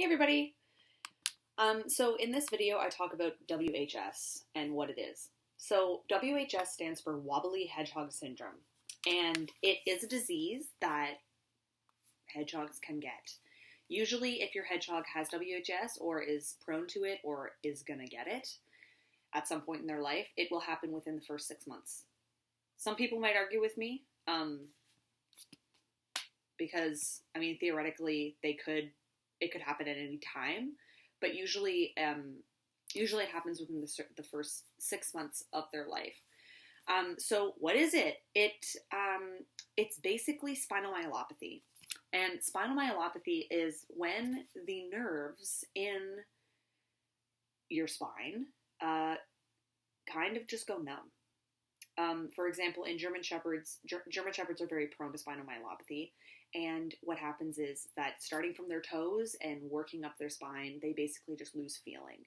Hey everybody! So in this video I talk about WHS and what it is. So WHS stands for Wobbly Hedgehog Syndrome, and it is a disease that hedgehogs can get. Usually if your hedgehog has WHS or is prone to it or is gonna get it at some point in their life, it will happen within the first 6 months. Some people might argue with me, because theoretically it could happen at any time, but usually it happens within the first 6 months of their life. So what is it? It's basically spinal myelopathy. And spinal myelopathy is when the nerves in your spine kind of just go numb. For example, in German Shepherds are very prone to spinal myelopathy. And what happens is that starting from their toes and working up their spine, they basically just lose feeling.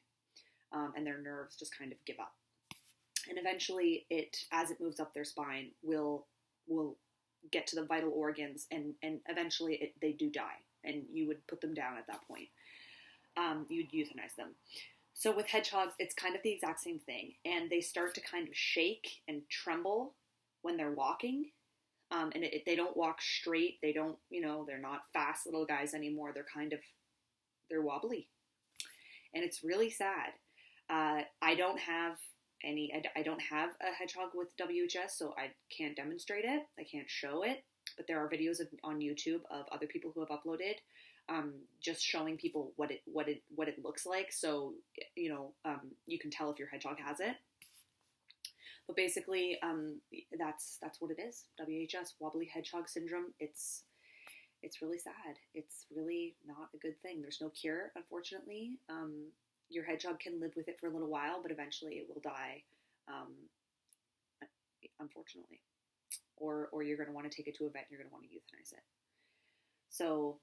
And their nerves just kind of give up. And eventually, as it moves up their spine, will get to the vital organs, and eventually they do die. And you would put them down at that point. You'd euthanize them. So with hedgehogs, it's kind of the exact same thing. And they start to kind of shake and tremble when they're walking. They don't walk straight. They don't, they're not fast little guys anymore. They're wobbly. And it's really sad. I don't have a hedgehog with WHS, so I can't demonstrate it. I can't show it. But there are videos on YouTube of other people who have uploaded, just showing people what it looks like. So, you can tell if your hedgehog has it. But basically, that's what it is. WHS, Wobbly Hedgehog Syndrome. It's really sad. It's really not a good thing. There's no cure, unfortunately. Your hedgehog can live with it for a little while, but eventually it will die, unfortunately. Or you're going to want to take it to a vet and you're going to want to euthanize it. So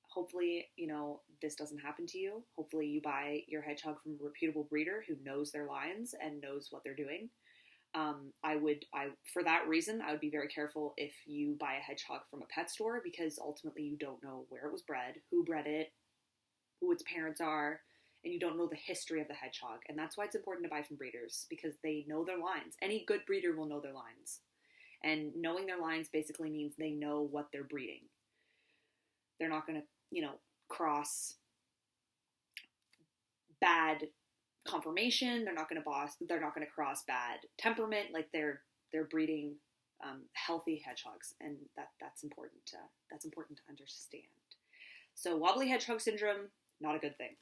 hopefully, this doesn't happen to you. Hopefully you buy your hedgehog from a reputable breeder who knows their lines and knows what they're doing. For that reason, I would be very careful if you buy a hedgehog from a pet store, because ultimately you don't know where it was bred, who bred it, who its parents are, and you don't know the history of the hedgehog. And that's why it's important to buy from breeders, because they know their lines. Any good breeder will know their lines. And knowing their lines basically means they know what they're breeding. They're not going to cross bad conformation. They're not going to cross bad temperament. Like they're breeding healthy hedgehogs, and that's important to understand. So wobbly hedgehog syndrome, not a good thing.